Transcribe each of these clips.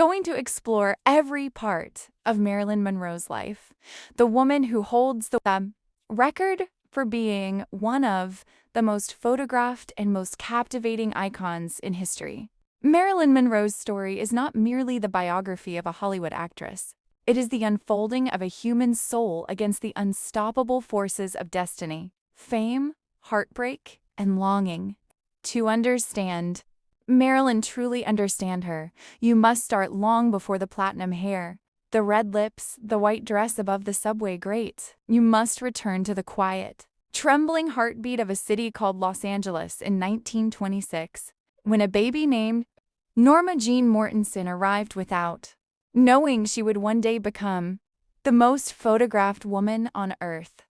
Going to explore every part of Marilyn Monroe's life, the woman who holds the record for being one of the most photographed and most captivating icons in history. Marilyn Monroe's story is not merely the biography of a Hollywood actress. It is the unfolding of a human soul against the unstoppable forces of destiny, fame, heartbreak, and longing. To understand Marilyn, truly understand her, you must start long before the platinum hair, the red lips, the white dress above the subway grate. You must return to the quiet, trembling heartbeat of a city called Los Angeles in 1926, when a baby named Norma Jeane Mortensen arrived without knowing she would one day become the most photographed woman on earth.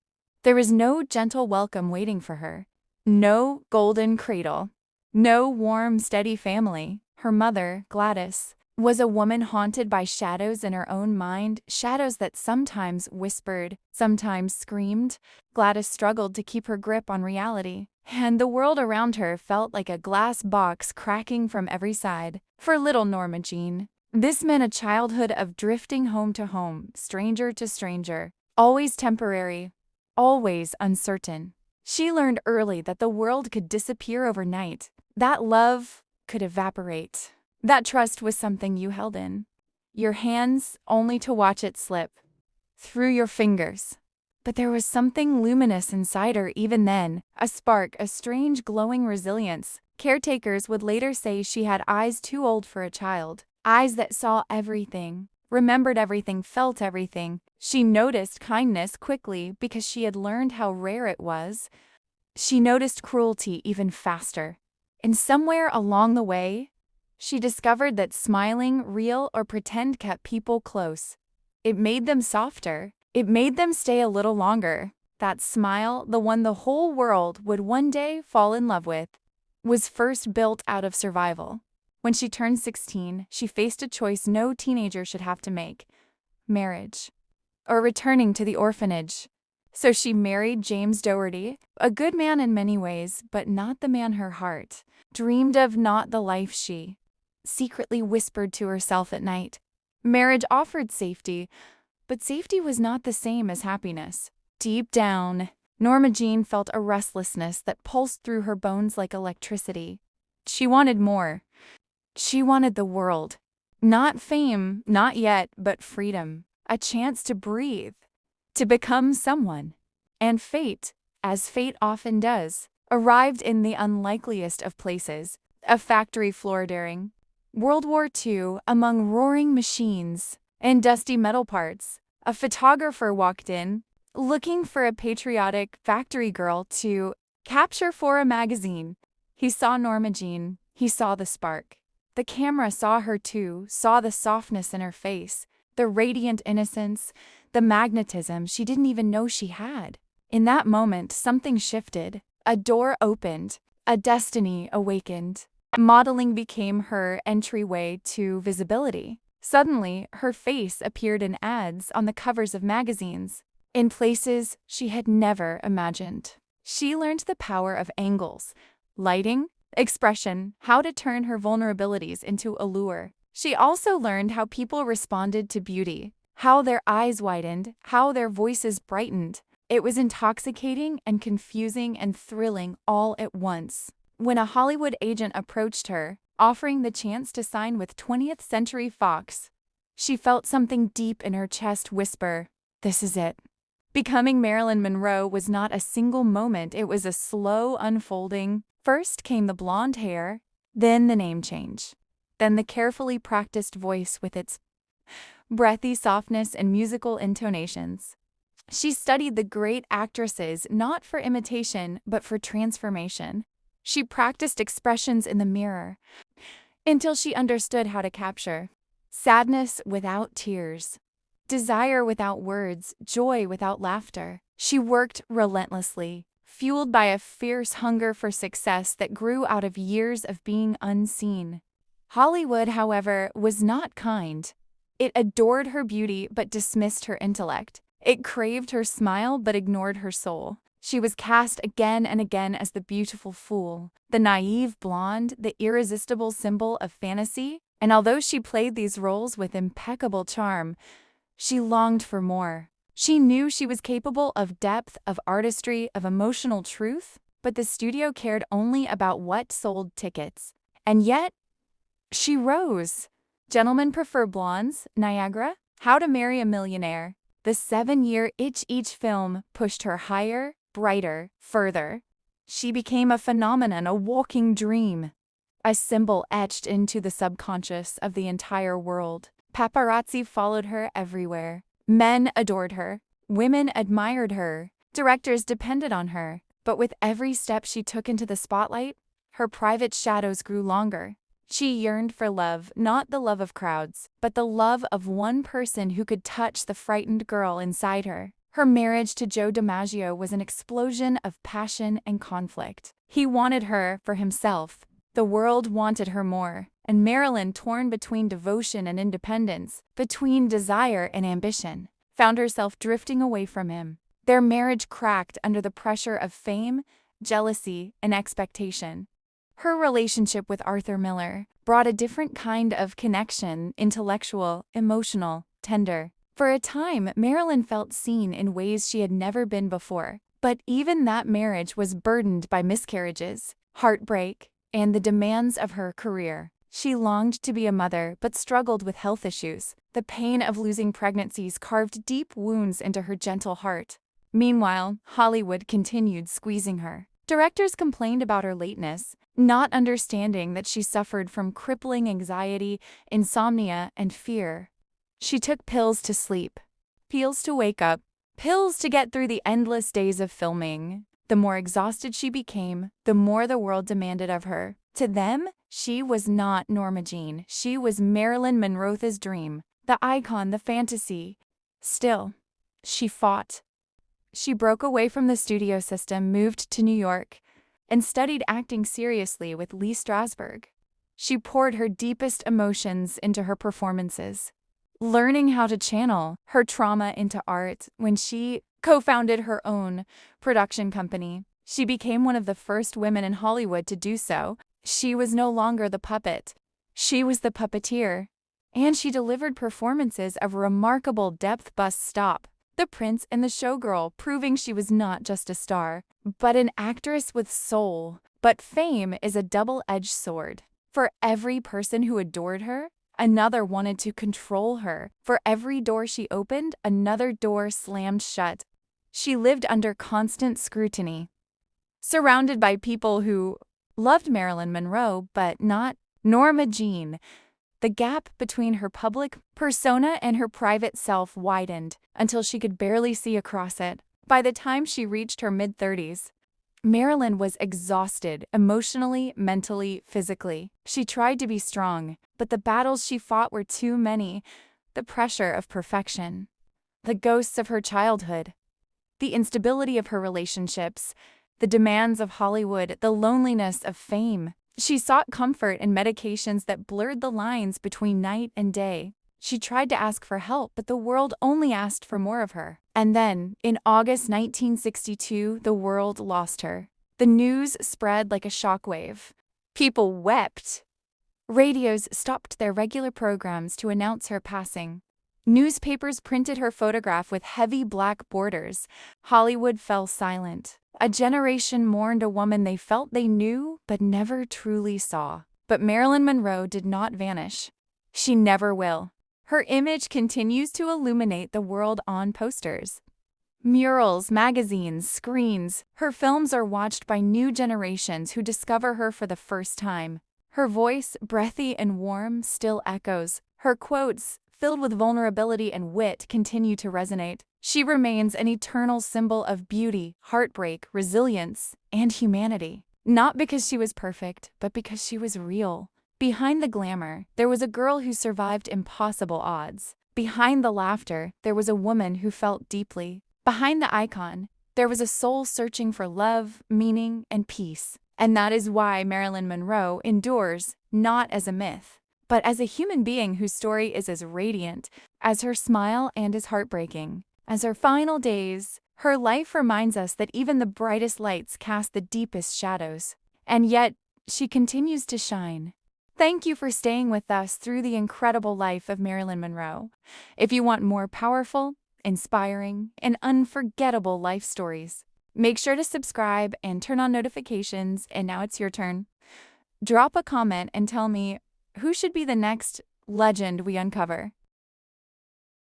There was no gentle welcome waiting for her, no golden cradle, no warm, steady family. Her mother, Gladys, was a woman haunted by shadows in her own mind, shadows that sometimes whispered, sometimes screamed. Gladys struggled to keep her grip on reality, and the world around her felt like a glass box cracking from every side. For little Norma Jeane, this meant a childhood of drifting home to home, stranger to stranger, always temporary, always uncertain. She learned early that the world could disappear overnight, that love could evaporate. That trust was something you held in your hands only to watch it slip through your fingers. But there was something luminous inside her even then, a spark, a strange glowing resilience. Caretakers would later say she had eyes too old for a child, eyes that saw everything, remembered everything, felt everything. She noticed kindness quickly because she had learned how rare it was. She noticed cruelty even faster. And somewhere along the way, she discovered that smiling, real or pretend, kept people close. It made them softer. It made them stay a little longer. That smile, the one the whole world would one day fall in love with, was first built out of survival. When she turned 16, she faced a choice no teenager should have to make: marriage or returning to the orphanage. So she married James Dougherty, a good man in many ways, but not the man her heart dreamed of, not the life she secretly whispered to herself at night. Marriage offered safety, but safety was not the same as happiness. Deep down, Norma Jeane felt a restlessness that pulsed through her bones like electricity. She wanted more. She wanted the world. Not fame, not yet, but freedom. A chance to breathe, to become someone. And fate, as fate often does, arrived in the unlikeliest of places: a factory floor during World War II, among roaring machines and dusty metal parts. A photographer walked in, looking for a patriotic factory girl to capture for a magazine. He saw Norma Jeane. He saw the spark. The camera saw her too, saw the softness in her face, the radiant innocence, the magnetism she didn't even know she had. In that moment, something shifted. A door opened. A destiny awakened. Modeling became her entryway to visibility. Suddenly, her face appeared in ads on the covers of magazines, in places she had never imagined. She learned the power of angles, lighting, expression, how to turn her vulnerabilities into allure. She also learned how people responded to beauty, how their eyes widened, how their voices brightened. It was intoxicating and confusing and thrilling all at once. When a Hollywood agent approached her, offering the chance to sign with 20th Century Fox, she felt something deep in her chest whisper, "This is it." Becoming Marilyn Monroe was not a single moment, it was a slow unfolding. First came the blonde hair, then the name change, then the carefully practiced voice with its breathy softness and musical intonations. She studied the great actresses not for imitation, but for transformation. She practiced expressions in the mirror until she understood how to capture sadness without tears, desire without words, joy without laughter. She worked relentlessly, fueled by a fierce hunger for success that grew out of years of being unseen. Hollywood, however, was not kind. It adored her beauty but dismissed her intellect. It craved her smile but ignored her soul. She was cast again and again as the beautiful fool, the naive blonde, the irresistible symbol of fantasy. And although she played these roles with impeccable charm, she longed for more. She knew she was capable of depth, of artistry, of emotional truth, but the studio cared only about what sold tickets. And yet, she rose. Gentlemen Prefer Blondes, Niagara, How to Marry a Millionaire. The 7-year itch each film pushed her higher, brighter, further. She became a phenomenon, a walking dream, a symbol etched into the subconscious of the entire world. Paparazzi followed her everywhere. Men adored her. Women admired her. Directors depended on her. But with every step she took into the spotlight, her private shadows grew longer. She yearned for love, not the love of crowds, but the love of one person who could touch the frightened girl inside her. Her marriage to Joe DiMaggio was an explosion of passion and conflict. He wanted her for himself. The world wanted her more, and Marilyn, torn between devotion and independence, between desire and ambition, found herself drifting away from him. Their marriage cracked under the pressure of fame, jealousy, and expectation. Her relationship with Arthur Miller brought a different kind of connection, intellectual, emotional, tender. For a time, Marilyn felt seen in ways she had never been before. But even that marriage was burdened by miscarriages, heartbreak, and the demands of her career. She longed to be a mother, but struggled with health issues. The pain of losing pregnancies carved deep wounds into her gentle heart. Meanwhile, Hollywood continued squeezing her. Directors complained about her lateness, not understanding that she suffered from crippling anxiety, insomnia, and fear. She took pills to sleep, pills to wake up, pills to get through the endless days of filming. The more exhausted she became, the more the world demanded of her. To them, she was not Norma Jeane. She was Marilyn Monroe's dream, the icon, the fantasy. Still, she fought. She broke away from the studio system, moved to New York, and studied acting seriously with Lee Strasberg. She poured her deepest emotions into her performances, learning how to channel her trauma into art. When she co-founded her own production company, she became one of the first women in Hollywood to do so. She was no longer the puppet. She was the puppeteer. And she delivered performances of remarkable depth. Bust Stop, The Prince and the Showgirl, proving she was not just a star, but an actress with soul. But fame is a double-edged sword. For every person who adored her, another wanted to control her. For every door she opened, another door slammed shut. She lived under constant scrutiny, surrounded by people who loved Marilyn Monroe but not Norma Jeane. The gap between her public persona and her private self widened until she could barely see across it. By the time she reached her mid-30s, Marilyn was exhausted emotionally, mentally, physically. She tried to be strong, but the battles she fought were too many. The pressure of perfection, the ghosts of her childhood, the instability of her relationships, the demands of Hollywood, the loneliness of fame. She sought comfort in medications that blurred the lines between night and day. She tried to ask for help, but the world only asked for more of her. And then, in August 1962, the world lost her. The news spread like a shockwave. People wept. Radios stopped their regular programs to announce her passing. Newspapers printed her photograph with heavy black borders. Hollywood fell silent. A generation mourned a woman they felt they knew but never truly saw. But Marilyn Monroe did not vanish. She never will. Her image continues to illuminate the world on posters, murals, magazines, screens. Her films are watched by new generations who discover her for the first time. Her voice, breathy and warm, still echoes. Her quotes, filled with vulnerability and wit, continue to resonate. She remains an eternal symbol of beauty, heartbreak, resilience, and humanity. Not because she was perfect, but because she was real. Behind the glamour, there was a girl who survived impossible odds. Behind the laughter, there was a woman who felt deeply. Behind the icon, there was a soul searching for love, meaning, and peace. And that is why Marilyn Monroe endures, not as a myth, but as a human being whose story is as radiant as her smile and as heartbreaking as her final days. Her life reminds us that even the brightest lights cast the deepest shadows. And yet, she continues to shine. Thank you for staying with us through the incredible life of Marilyn Monroe. If you want more powerful, inspiring, and unforgettable life stories, make sure to subscribe and turn on notifications, and now it's your turn. Drop a comment and tell me who should be the next legend we uncover.